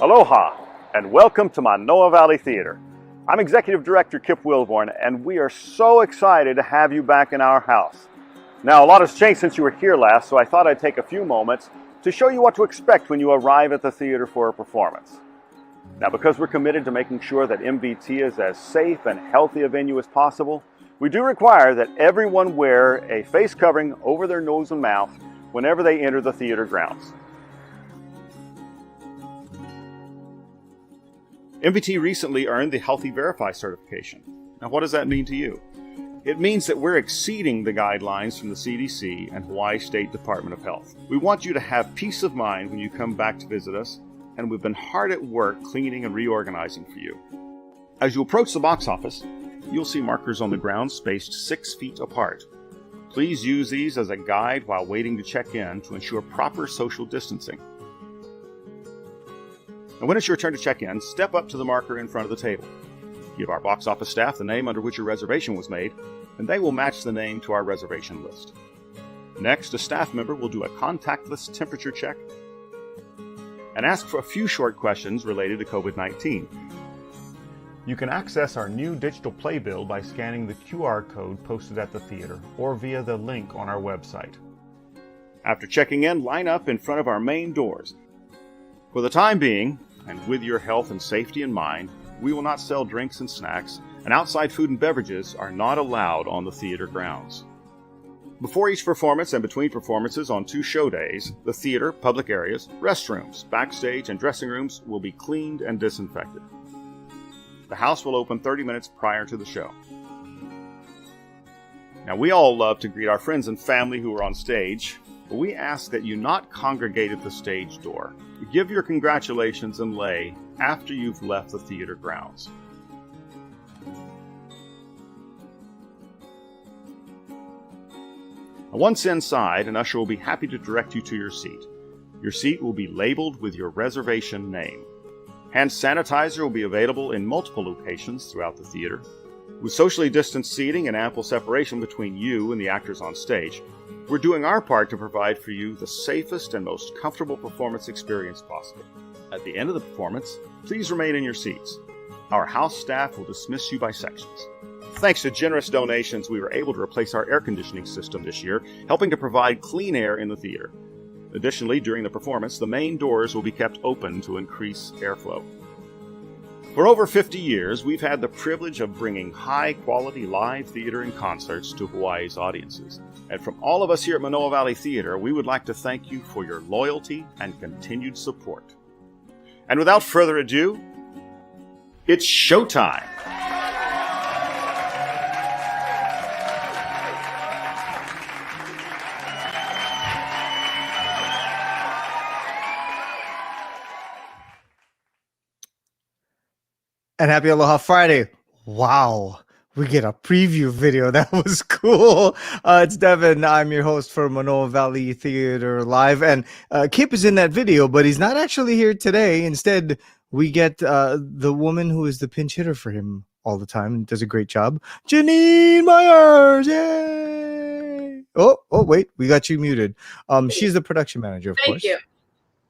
Aloha, and welcome to Manoa Valley Theater. I'm Executive Director Kip Wilborn, and we are so excited to have you back in our house. Now, a lot has changed since you were here last, so I thought I'd take a few moments to show you what to expect when you arrive at the theater for a performance. Now, because we're committed to making sure that MVT is as safe and healthy a venue as possible, we do require that everyone wear a face covering over their nose and mouth whenever they enter the theater grounds. MVT recently earned the Healthy Verify certification. Now, what does that mean to you? It means that we're exceeding the guidelines from the CDC and Hawaii State Department of Health. We want you to have peace of mind when you come back to visit us, and we've been hard at work cleaning and reorganizing for you. As you approach the box office, you'll see markers on the ground spaced 6 feet apart. Please use these as a guide while waiting to check in to ensure proper social distancing. And when it's your turn to check in, step up to the marker in front of the table. Give our box office staff the name under which your reservation was made, and they will match the name to our reservation list. Next, a staff member will do a contactless temperature check and ask for a few short questions related to COVID-19. You can access our new digital playbill by scanning the QR code posted at the theater or via the link on our website. After checking in, line up in front of our main doors. For the time being, and with your health and safety in mind, we will not sell drinks and snacks, and outside food and beverages are not allowed on the theater grounds. Before each performance and between performances on 2 show days, the theater, public areas, restrooms, backstage, and dressing rooms will be cleaned and disinfected. The house will open 30 minutes prior to the show. Now, we all love to greet our friends and family who are on stage, but we ask that you not congregate at the stage door. Give your congratulations and lei after you've left the theater grounds. Once inside, an usher will be happy to direct you to your seat. Your seat will be labeled with your reservation name. Hand sanitizer will be available in multiple locations throughout the theater. With socially distanced seating and ample separation between you and the actors on stage, we're doing our part to provide for you the safest and most comfortable performance experience possible. At the end of the performance, please remain in your seats. Our house staff will dismiss you by sections. Thanks to generous donations, we were able to replace our air conditioning system this year, helping to provide clean air in the theater. Additionally, during the performance, the main doors will be kept open to increase airflow. For over 50 years, we've had the privilege of bringing high-quality live theater and concerts to Hawaii's audiences. And from all of us here at Manoa Valley Theater, we would like to thank you for your loyalty and continued support. And without further ado, it's showtime! And happy Aloha Friday. Wow. We get a preview video. That was cool. It's Devin. I'm your host for Manoa Valley Theater Live. And Kip is in that video, but he's not actually here today. Instead, we get the woman who is the pinch hitter for him all the time and does a great job. Janine Myers. Yay. Oh, wait. We got you muted. She's the production manager, of course. Thank you.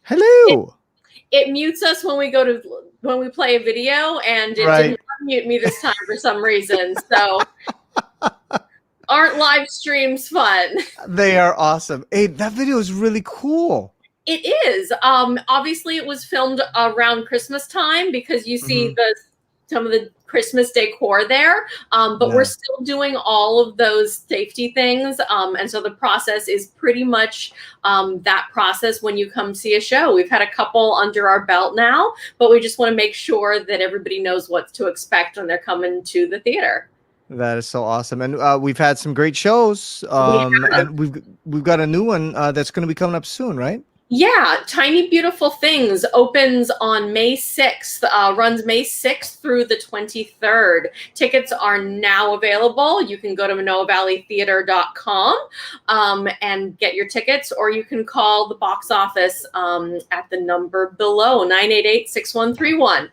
Hello. It mutes us when we play a video, and it didn't unmute me this time for some reason. So, aren't live streams fun? They are awesome. Hey, that video is really cool. It is. Obviously, it was filmed around Christmas time because you see some of the Christmas decor there. But we're still doing all of those safety things. And so the process is pretty much that process when you come see a show. We've had a couple under our belt now, but we just want to make sure that everybody knows what to expect when they're coming to the theater. That is so awesome. And we've had some great shows. And we've got a new one that's going to be coming up soon, right? Yeah, Tiny Beautiful Things opens on May 6th, runs May 6th through the 23rd. Tickets are now available. You can go to manoavalleytheater.com and get your tickets, or you can call the box office at the number below, 988-6131.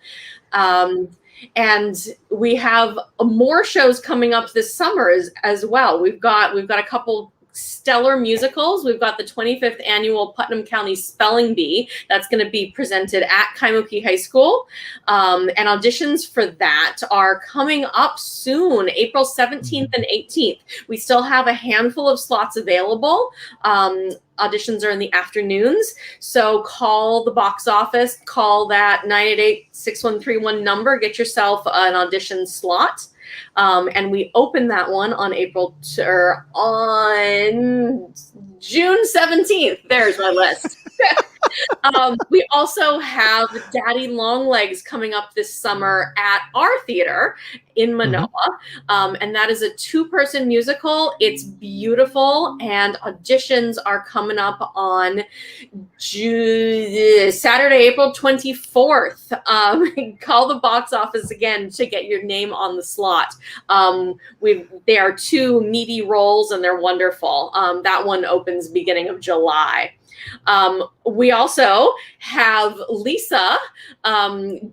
And we have more shows coming up this summer as well. We've got a couple stellar musicals. We've got the 25th annual Putnam County Spelling Bee that's going to be presented at Kaimuki High School. And auditions for that are coming up soon, April 17th and 18th. We still have a handful of slots available. Auditions are in the afternoons. So call the box office, call that 988-6131 number, get yourself an audition slot. And we open that one on on June 17th. There's my list. We also have Daddy Longlegs coming up this summer at our theater in Manoa. And that is a 2-person musical. It's beautiful, and auditions are coming up on Saturday, April 24th. Call the box office again to get your name on the slot. They are 2 meaty roles, and they're wonderful. That one opens beginning of July. We also have Lisa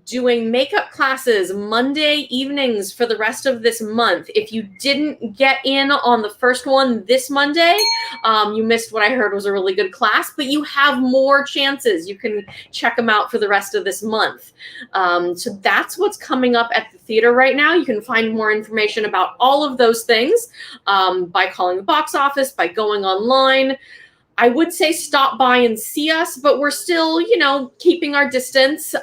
doing makeup classes Monday evenings for the rest of this month. If you didn't get in on the first one this Monday, you missed what I heard was a really good class, but you have more chances. You can check them out for the rest of this month. So that's what's coming up at the theater right now. You can find more information about all of those things by calling the box office, by going online. I would say stop by and see us, but we're still, keeping our distance.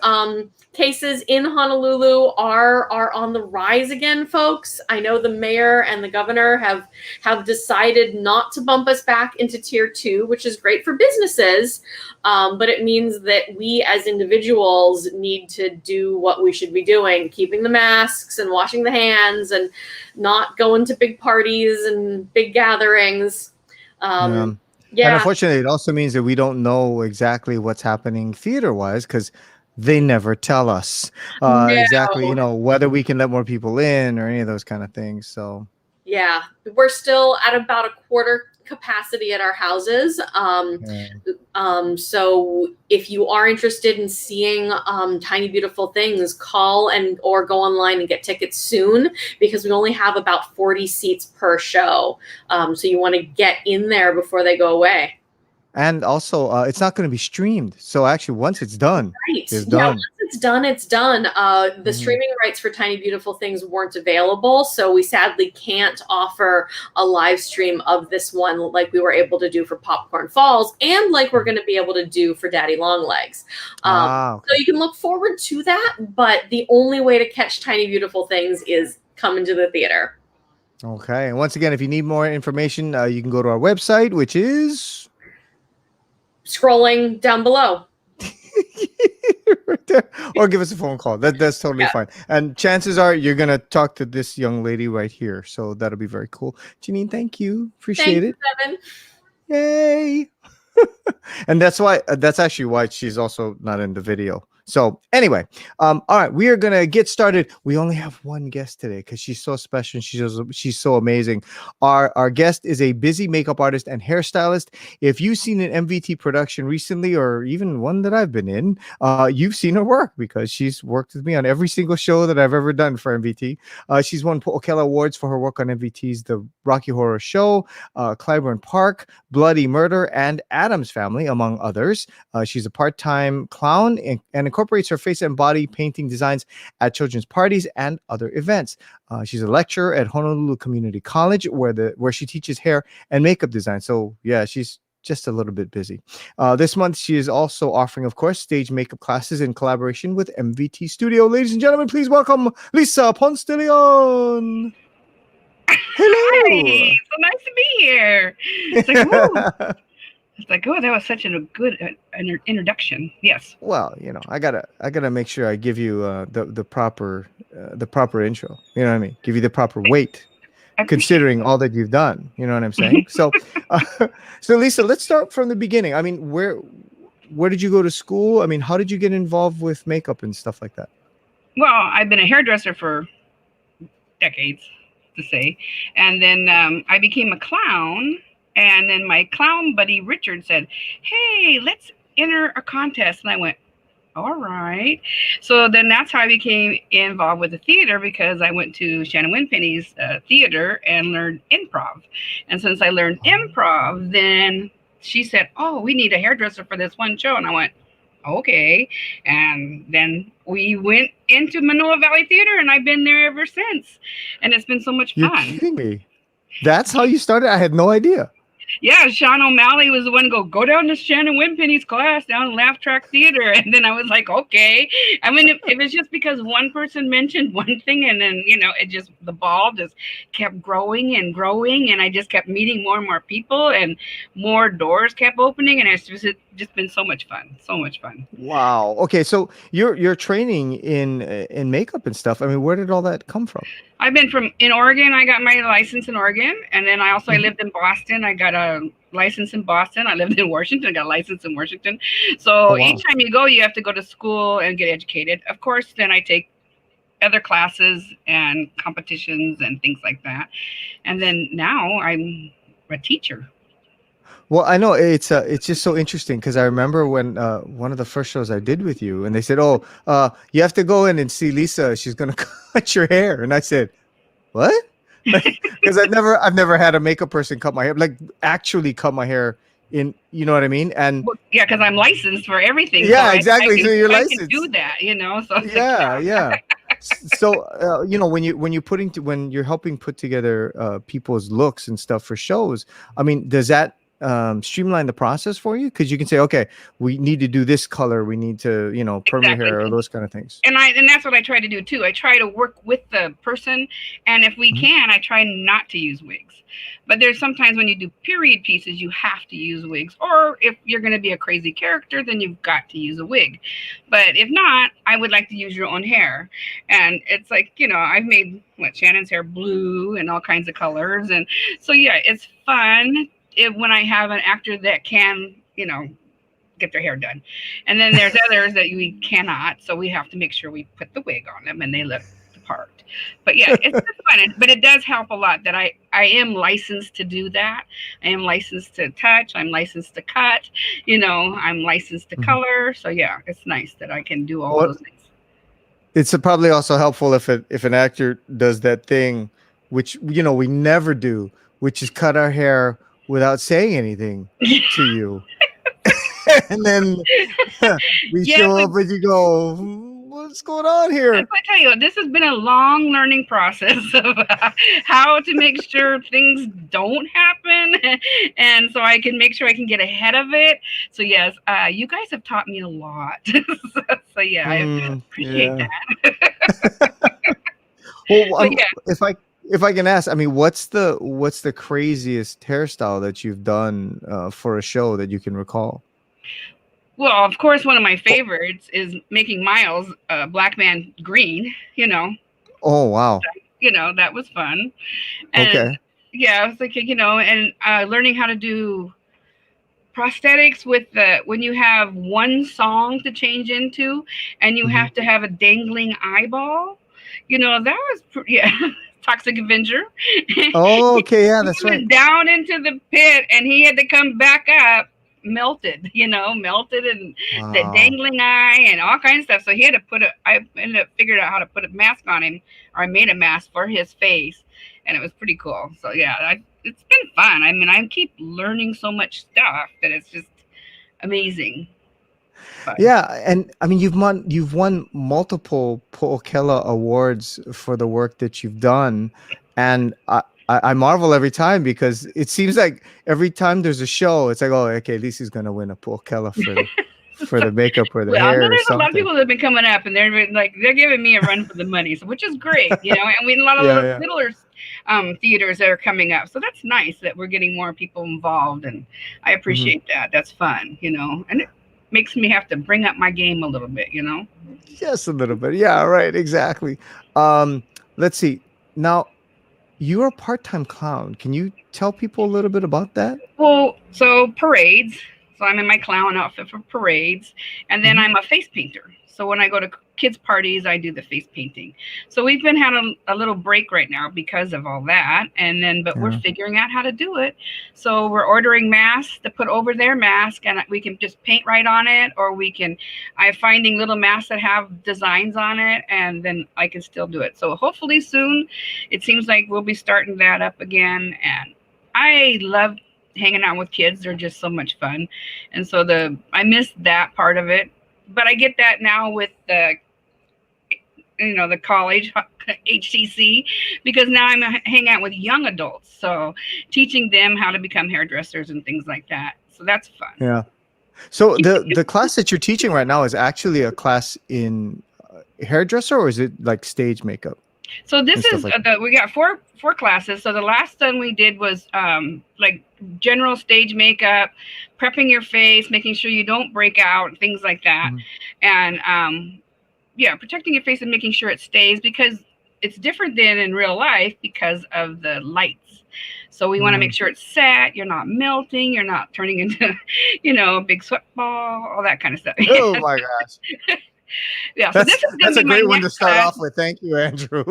Cases in Honolulu are on the rise again, folks. I know the mayor and the governor have decided not to bump us back into tier 2, which is great for businesses. But it means that we as individuals need to do what we should be doing, keeping the masks and washing the hands and not going to big parties and big gatherings. Yeah. And unfortunately, it also means that we don't know exactly what's happening theater-wise because they never tell us exactly, whether we can let more people in or any of those kind of things. So, yeah, we're still at about a quarter capacity at our houses. So if you are interested in seeing Tiny Beautiful Things, call or go online and get tickets soon, because we only have about 40 seats per show. So you want to get in there before they go away. And also, it's not going to be streamed. So actually, once it's done, it's done. Once it's done, it's done. The streaming rights for Tiny Beautiful Things weren't available, so we sadly can't offer a live stream of this one like we were able to do for Popcorn Falls, and like we're going to be able to do for Daddy Longlegs. So you can look forward to that, but the only way to catch Tiny Beautiful Things is coming to the theater. Okay. And once again, if you need more information, you can go to our website, which is scrolling down below. Right there. Or give us a phone call. That's totally fine. And chances are you're going to talk to this young lady right here. So that'll be very cool. Janine, thank you. Appreciate it. Thank you, Devin. Yay. And that's actually why she's also not in the video. So anyway, all right, we are going to get started. We only have one guest today because she's so special. She's so amazing. Our guest is a busy makeup artist and hairstylist. If you've seen an MVT production recently, or even one that I've been in, you've seen her work because she's worked with me on every single show that I've ever done for MVT. She's won Po'okela Awards for her work on MVT's The Rocky Horror Show, Clybourne Park, Bloody Murder, and Addams Family, among others. She's a part-time clown and incorporates her face and body painting designs at children's parties and other events. She's a lecturer at Honolulu Community College where she teaches hair and makeup design. So yeah, she's just a little bit busy. This month, she is also offering, of course, stage makeup classes in collaboration with MVT Studio. Ladies and gentlemen, please welcome Lisa Ponce de Leon. Hello. Hi, so nice to be here. It's like, whoa. It's like, oh, that was such a good introduction. Yes. Well, I gotta make sure I give you the proper intro. You know what I mean? Give you the proper weight, considering all that you've done. You know what I'm saying? So, so Lisa, let's start from the beginning. I mean, where did you go to school? I mean, how did you get involved with makeup and stuff like that? Well, I've been a hairdresser for decades, to say, and then I became a clown. And then my clown buddy Richard said, "Hey, let's enter a contest." And I went, all right. So then that's how I became involved with the theater, because I went to Shannon Winpenny's theater and learned improv. And since I learned improv, then she said, oh, we need a hairdresser for this one show. And I went, okay. And then we went into Manoa Valley Theater, and I've been there ever since. And it's been so much You're fun. kidding me. That's how you started? I had no idea. Yeah, Sean O'Malley was the one to go down to Shannon Winpenny's class down in Laugh Track Theater. And then I was like, okay. I mean, it was just because one person mentioned one thing, and then, the ball just kept growing and growing. And I just kept meeting more and more people, and more doors kept opening. And it's just been so much fun. So much fun. Wow. Okay. So you're training in makeup and stuff. I mean, where did all that come from? I've been in Oregon. I got my license in Oregon. And then I lived in Boston. I got a license in Boston. I lived in Washington. I got a license in Washington. So each time you go, you have to go to school and get educated. Of course, then I take other classes and competitions and things like that. And then now I'm a teacher. Well, I know it's just so interesting, because I remember when one of the first shows I did with you, and they said, "Oh, you have to go in and see Lisa. She's gonna cut your hair." And I said, "What?" Because I've never had a makeup person cut my hair, like actually cut my hair in. You know what I mean? And yeah, because I'm licensed for everything. Yeah, so exactly. So you're I licensed. can do that, So yeah. So when you're helping put together people's looks and stuff for shows, I mean, does that streamline the process for you? Because you can say, okay, we need to do this color, we need to perm your hair, or those kind of things. And that's what I try to do too. I try to work with the person, and if we can, I try not to use wigs. But there's sometimes when you do period pieces, you have to use wigs, or if you're going to be a crazy character, then you've got to use a wig. But if not, I would like to use your own hair. And it's like, I've made Shannon's hair blue and all kinds of colors, and so yeah, it's fun when I have an actor that can, get their hair done. And then there's others that we cannot. So we have to make sure we put the wig on them and they look the part. But yeah, it's fun. But it does help a lot that I am licensed to do that. I am licensed to touch. I'm licensed to cut. I'm licensed to color. So yeah, it's nice that I can do all those things. It's probably also helpful if an actor does that thing, which, we never do, which is cut our hair without saying anything to you. And then we show up and you go, what's going on here? I tell you, this has been a long learning process of how to make sure things don't happen. And so I can make sure I can get ahead of it. So yes, you guys have taught me a lot. So yeah, I appreciate that. Well, if I can ask, I mean, what's the craziest hairstyle that you've done for a show that you can recall? Well, of course, one of my favorites is making Miles Black Man green. Oh wow! That was fun. And, okay. Yeah, I was like, and learning how to do prosthetics with when you have one song to change into, and you have to have a dangling eyeball. That was Toxic Avenger. Oh, okay, yeah, that's right. Down into the pit, and he had to come back up, melted, and the dangling eye and all kinds of stuff. So he had to I ended up figuring out how to put a mask on him, or I made a mask for his face, and it was pretty cool. So yeah, it's been fun. I mean, I keep learning so much stuff that it's just amazing. But, yeah, and I mean, you've won multiple Po'okela awards for the work that you've done, and I marvel every time, because it seems like every time there's a show, it's like, oh, okay, Lisa's gonna win a Po'okela for the makeup or the hair. There's a lot of people that have been coming up, and they're giving me a run for the money, so which is great, and we have a lot of littler theaters that are coming up, so that's nice that we're getting more people involved, and I appreciate that. That's fun, and it makes me have to bring up my game a little bit, Yes, a little bit. Yeah, right, exactly. Let's see. Now, you're a part-time clown. Can you tell people a little bit about that? Well, so parades. So I'm in my clown outfit for parades, and then I'm a face painter. So when I go to kids' parties, I do the face painting. So we've been had a little break right now because of all that, and then but we're figuring out how to do it. So we're ordering masks to put over their mask, and we can just paint right on it, or I'm finding little masks that have designs on it, and then I can still do it. So hopefully soon, it seems like we'll be starting that up again, and I love hanging out with kids. They're just so much fun, and so I miss that part of it, but I get that now with the college HCC, because now I'm hanging out with young adults, so teaching them how to become hairdressers and things like that. So that's fun. Yeah. So the class that you're teaching right now is actually a class in hairdresser, or is it like stage makeup? So this is we got four classes. So the last one we did was like general stage makeup, prepping your face, making sure you don't break out, things like that, and protecting your face and making sure it stays, because it's different than in real life because of the lights. So we want to make sure it's set, you're not melting, you're not turning into, a big sweat ball, all that kind of stuff. Oh my gosh. Yeah, so that's a great one to start off with. Thank you, Andrew.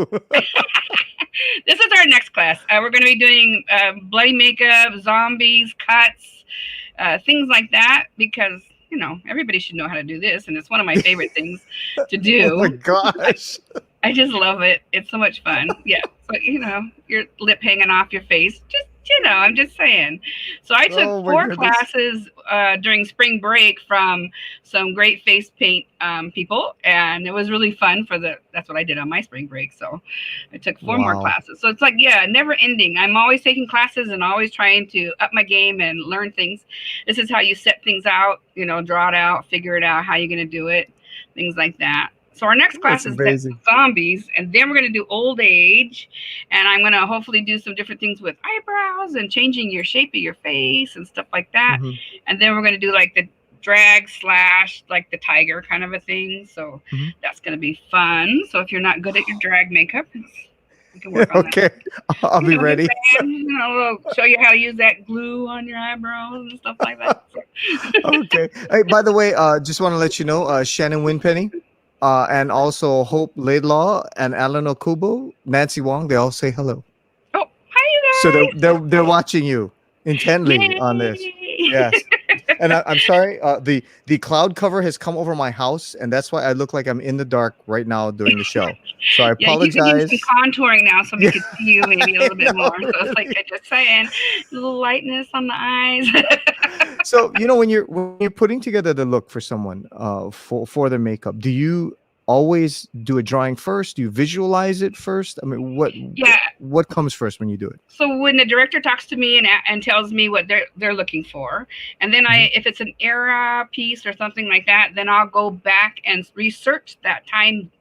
This is our next class. We're going to be doing bloody makeup, zombies, cuts, things like that, because everybody should know how to do this, and it's one of my favorite things to do. Oh my gosh. I just love it. It's so much fun. Yeah. So, your lip hanging off your face. Just, I'm just saying. So I took 4 classes during spring break from some great face paint people, and it was really fun that's what I did on my spring break. So I took 4 more classes. So it's like, never ending. I'm always taking classes and always trying to up my game and learn things. This is how you set things out, draw it out, figure it out, how you're going to do it, things like that. So our next class is zombies, and then we're going to do old age, and I'm going to hopefully do some different things with eyebrows and changing your shape of your face and stuff like that. And then we're going to do like the drag / like the tiger kind of a thing. So that's going to be fun. So if you're not good at your drag makeup, we can work on that. I'll be ready. We'll show you how to use that glue on your eyebrows and stuff like that. Okay. Hey, by the way, just want to let you know, Shannon Winpenny, and also Hope Laidlaw and Alan Okubo, Nancy Wong, they all say hello. Oh, hi, you guys. So they're watching you intently on this. Yes. And I'm sorry, the cloud cover has come over my house, and that's why I look like I'm in the dark right now doing the show. So I apologize. You can do some contouring now, so we can see you maybe a little bit more. So it's like, I just saying, a little lightness on the eyes. So when you're putting together the look for someone for their makeup, do you always do a drawing first? Do you visualize it first? I mean, what comes first when you do it? So when the director talks to me and tells me what they're looking for, and then if it's an era piece or something like that, then I'll go back and research that time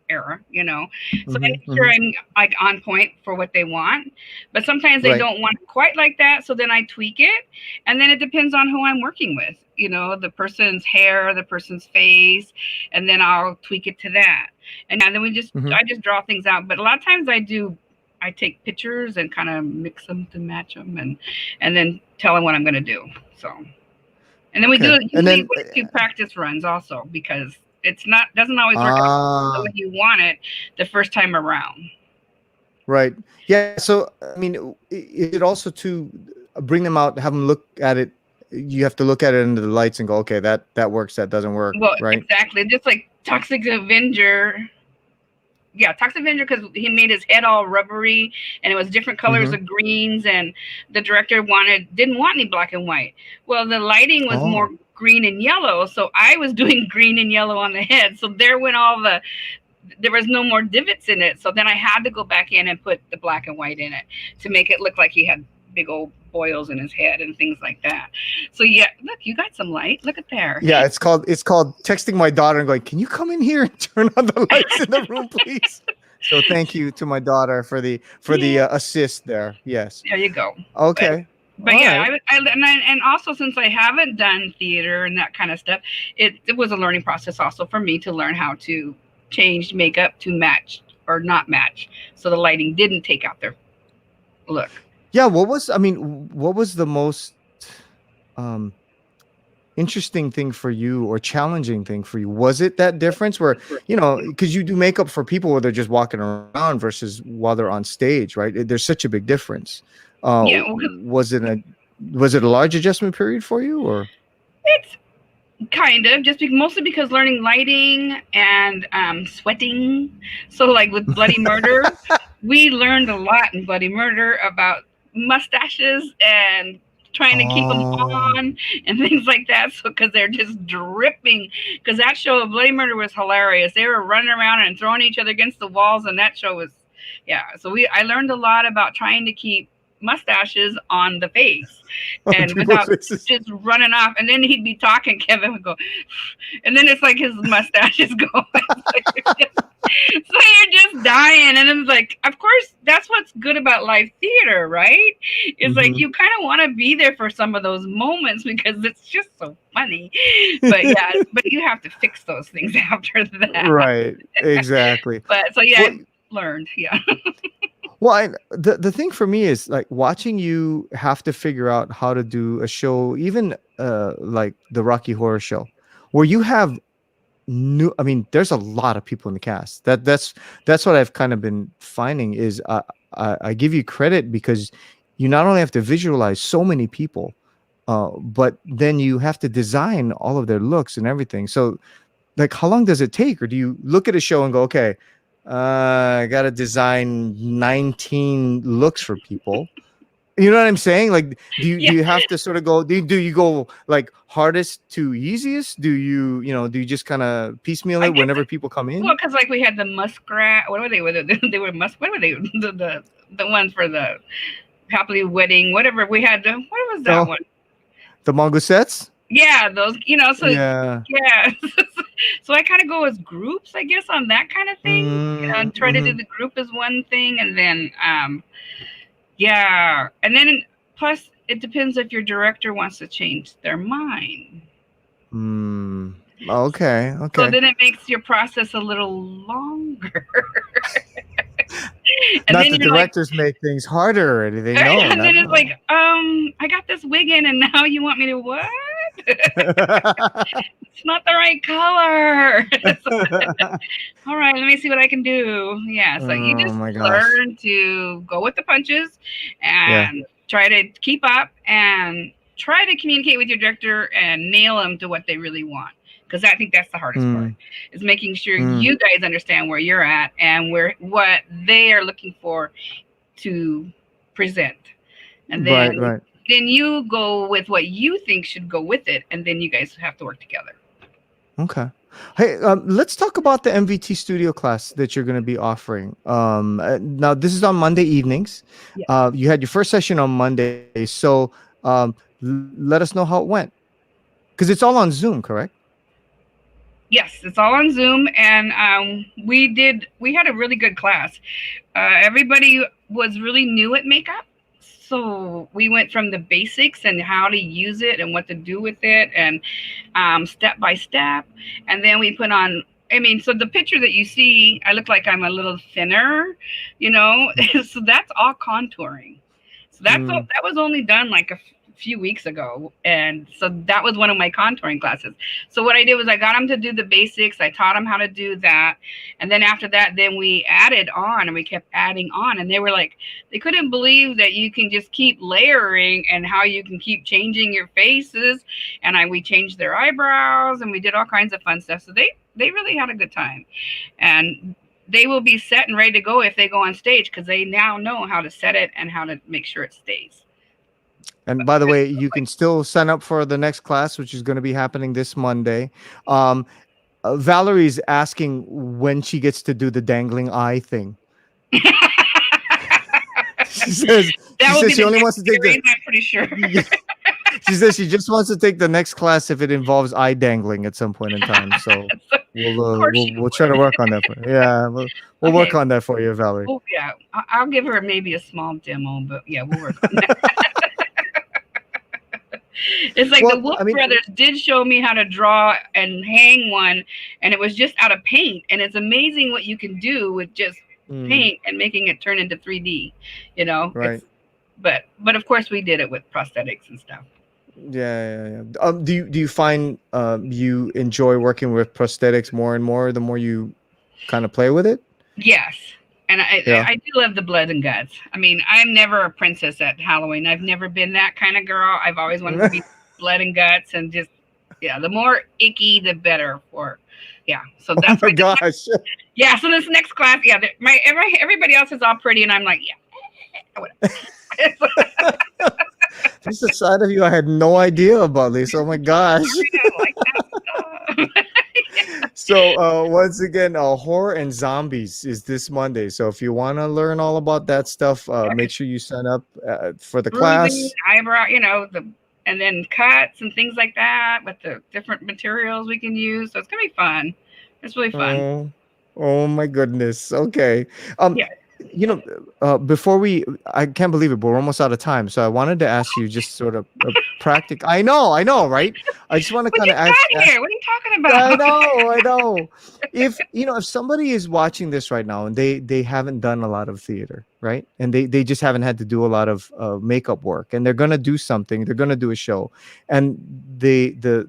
era, so I make sure I'm like on point for what they want. But sometimes they don't want it quite like that, so then I tweak it, and then it depends on who I'm working with, the person's hair, the person's face, and then I'll tweak it to that. And then I just draw things out. But a lot of times I take pictures and kind of mix them to match them, and then tell them what I'm going to do. So, and then we do practice runs also, because doesn't always work out the way you want it the first time around. Right. Yeah. So, I mean, it also to bring them out, have them look at it. You have to look at it under the lights and go, okay, that works. That doesn't work. Well, right. Exactly. Just like Toxic Avenger. Yeah, Toxic Avenger, because he made his head all rubbery, and it was different colors of greens, and the director didn't want any black and white. Well, the lighting was more green and yellow, so I was doing green and yellow on the head. So there went there was no more divots in it. So then I had to go back in and put the black and white in it to make it look like he had big old boils in his head and things like that. So look, you got some light. Look at there. Yeah, it's called texting my daughter and going, can you come in here and turn on the lights in the room, please? So thank you to my daughter for the assist there. Yes. There you go. Okay. But right. And also, since I haven't done theater and that kind of stuff, it was a learning process also for me to learn how to change makeup to match or not match, so the lighting didn't take out their look. Yeah, what was the most interesting thing for you or challenging thing for you? Was it that difference where, because you do makeup for people where they're just walking around versus while they're on stage, right? There's such a big difference. Yeah, Was it a large adjustment period for you, or? it's kind of mostly because learning lighting and sweating. So like with Bloody Murder, we learned a lot in Bloody Murder about mustaches and trying to keep them on and things like that. So because they're just dripping. Because that show of Bloody Murder was hilarious. They were running around and throwing each other against the walls, and that show was, yeah. So I learned a lot about trying to keep mustaches on the face and without just running off. And then he'd be talking, Kevin would go, and then it's like his mustache is going. So you're just dying. And it's like, of course, that's what's good about live theater, right? It's like you kind of want to be there for some of those moments because it's just so funny. But yeah, but you have to fix those things after that. Right. Exactly. But so yeah, I learned. Yeah. Well, the thing for me is like watching you have to figure out how to do a show, even like the Rocky Horror Show, where you have there's a lot of people in the cast. That's what I've kind of been finding is I give you credit because you not only have to visualize so many people, but then you have to design all of their looks and everything. So like, how long does it take? Or do you look at a show and go, okay, I got to design 19 looks for people? You know what I'm saying? Like, do you have to sort of go, do you go like hardest to easiest? Do you just kind of piecemeal it whenever people come in? Well, because like we had the muskrat, what were they? They were what were they? The ones for the happily wedding, whatever we had. What was that one? The Mongoosets? Yeah, those, so yeah. So I kind of go as groups, I guess, on that kind of thing. Try to do the group as one thing, and then yeah, and then plus it depends if your director wants to change their mind. Okay. So then it makes your process a little longer. And not the directors make things harder or anything. No, and then it's like, I got this wig in, and now you want me to what? It's not the right color. All right, let me see what I can do. Yeah, so you just learn to go with the punches and try to keep up and try to communicate with your director and nail them to what they really want. Because I think that's the hardest part, is making sure you guys understand where you're at and what they are looking for to present. And then, then you go with what you think should go with it, and then you guys have to work together. Okay. Hey, let's talk about the MVT studio class that you're going to be offering. Now, this is on Monday evenings. Yeah. You had your first session on Monday. So let us know how it went. Because it's all on Zoom, correct? Yes, it's all on Zoom, and we had a really good class. Everybody was really new at makeup, so we went from the basics and how to use it and what to do with it, and step by step. And then we put on, so the picture that you see, I look like I'm a little thinner, so that's all contouring. So that was only done like a few weeks ago, and so that was one of my contouring classes. So what I did was I got them to do the basics. I taught them how to do that, and then after that, then we added on, and we kept adding on, and they were like, they couldn't believe that you can just keep layering and how you can keep changing your faces. And we changed their eyebrows, and we did all kinds of fun stuff. So they really had a good time, and they will be set and ready to go if they go on stage, because they now know how to set it and how to make sure it stays. And by the way, you can still sign up for the next class, which is going to be happening this Monday. Valerie's asking when she gets to do the dangling eye thing. She says she only wants to take the. I'm pretty sure. She says she just wants to take the next class if it involves eye dangling at some point in time. So we'll try to work on that for you. Yeah, we'll work on that for you, Valerie. Oh yeah, I'll give her maybe a small demo, but yeah, we'll work on that. It's like the Wolf Brothers did show me how to draw and hang one, and it was just out of paint. And it's amazing what you can do with just paint and making it turn into 3D, Right. But of course we did it with prosthetics and stuff. Yeah. Do you find you enjoy working with prosthetics more and more the more you kind of play with it? Yes. And Yeah. I do love the blood and guts. I mean, I'm never a princess at Halloween. I've never been that kind of girl. I've always wanted to be blood and guts and just, yeah, the more icky, the better for, yeah. So Oh that's my why, gosh. yeah. So this next class, yeah, everybody else is all pretty. And I'm like, yeah, whatever. This is a side of you I had no idea about, Lisa. Oh my gosh. Like that stuff. So once again, horror and zombies is this Monday. So if you want to learn all about that stuff, make sure you sign up for the Bruising, class. eyebrow, and then cuts and things like that with the different materials we can use. So it's gonna be fun. It's really fun. Oh my goodness. Okay. Yeah. You know, I can't believe it, but we're almost out of time. So I wanted to ask you just sort of a practical. I know, right? I just want to We kind of just got here. What are you talking I about? know. If somebody is watching this right now and they haven't done a lot of theater, right? And they just haven't had to do a lot of makeup work, and they're gonna do something, they're gonna do a show, and the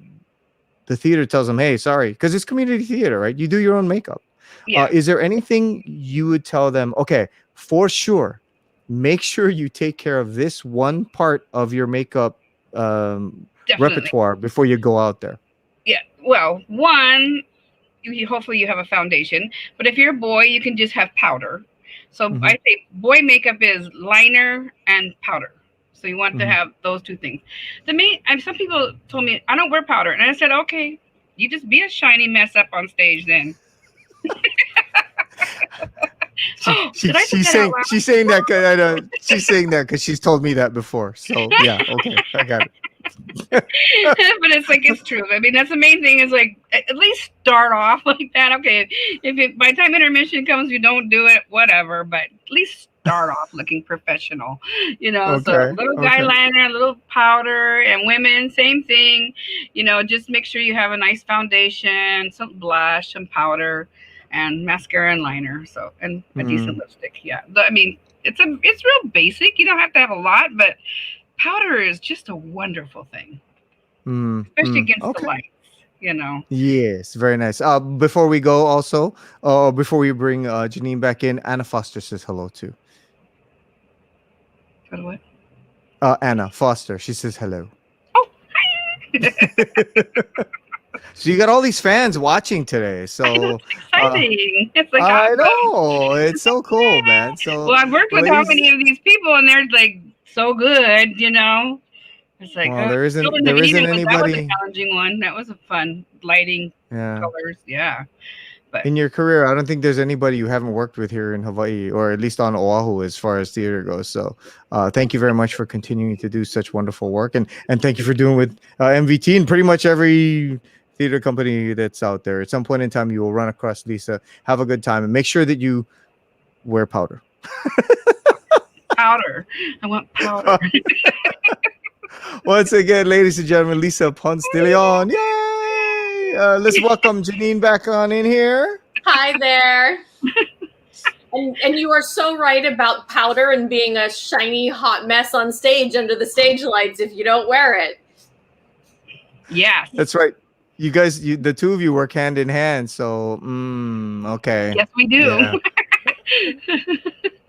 theater tells them, hey, sorry, because it's community theater, right? You do your own makeup. Yeah, Is there anything you would tell them? Okay, for sure, make sure you take care of this one part of your makeup definitely. repertoire before you go out there. Yeah. Well, one, hopefully you have a foundation, but if you're a boy, you can just have powder. So Mhm. I say boy makeup is liner and powder. So you want to have those two things. Some people told me I don't wear powder, and I said, okay, you just be a shiny mess up on stage then. Did I say that out loud? She's saying that she's saying that because she's told me that before. So yeah, okay, I got it. But it's like, it's true. I mean, that's the main thing, is like, at least start off like that. Okay, by the time intermission comes, you don't do it, whatever, but at least start off looking professional, so little eyeliner, a little powder. And women, same thing, just make sure you have a nice foundation, some blush, some powder, and mascara and liner, and a decent lipstick. Yeah, I mean, it's real basic. You don't have to have a lot, but powder is just a wonderful thing, especially against the lights, Yes, very nice. Before we go, also, before we bring Janine back in, Anna Foster says hello too. What? Anna Foster, she says hello. Oh, hi. So you got all these fans watching today. So it's exciting. It's like, I know, it's so cool, man. So well, I've worked with how many of these people, and they're like so good, It's like, there isn't anybody. That was a challenging one. That was a fun lighting, colors, yeah. But in your career, I don't think there's anybody you haven't worked with here in Hawaii, or at least on Oahu, as far as theater goes. So, thank you very much for continuing to do such wonderful work, and thank you for doing with MVT and pretty much every theater company that's out there. At some point in time, you will run across Lisa. Have a good time, and make sure that you wear powder. Powder. I want powder. Once again, ladies and gentlemen, Lisa Ponce de Leon. Yay! Let's welcome Janine back on in here. Hi there. And you are so right about powder and being a shiny hot mess on stage under the stage lights if you don't wear it. Yeah, that's right. You guys, the two of you work hand in hand. So, okay. Yes, we do. Yeah.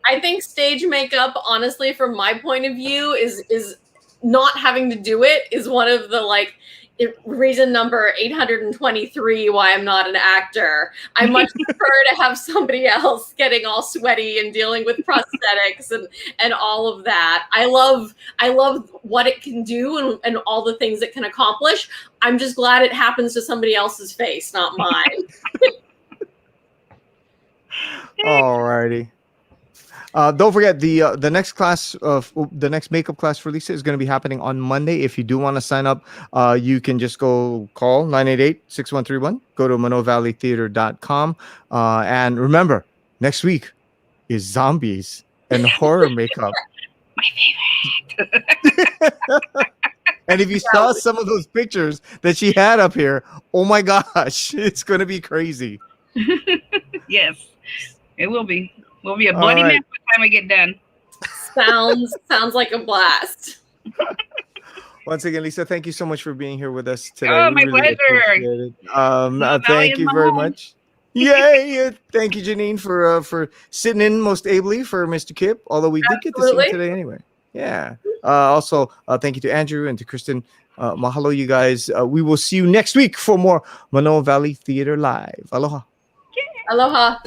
I think stage makeup, honestly, from my point of view, is not having to do it is one of the reason number 823 why I'm not an actor. I much prefer to have somebody else getting all sweaty and dealing with prosthetics and all of that. I love what it can do and all the things it can accomplish. I'm just glad it happens to somebody else's face, not mine. Alrighty. Don't forget the next class the next makeup class for Lisa is going to be happening on Monday. If you do want to sign up, you can just go call 988-6131. Go to ManoaValleyTheater.com. And remember, next week is zombies and horror makeup. My favorite. And if you saw some of those pictures that she had up here, oh my gosh, it's going to be crazy. Yes, it will be. We'll be a bloody mess by the time we get done. Sounds like a blast. Once again, Lisa, thank you so much for being here with us today. Oh, We my really pleasure. appreciate it. Valley Thank is you my very home. much. Yay! Thank you, Janine, for sitting in most ably for Mr. Kip. Although we did get to see him Absolutely. today anyway. Yeah. Also, thank you to Andrew and to Kristen. Mahalo, you guys. We will see you next week for more Manoa Valley Theater Live. Aloha. Aloha.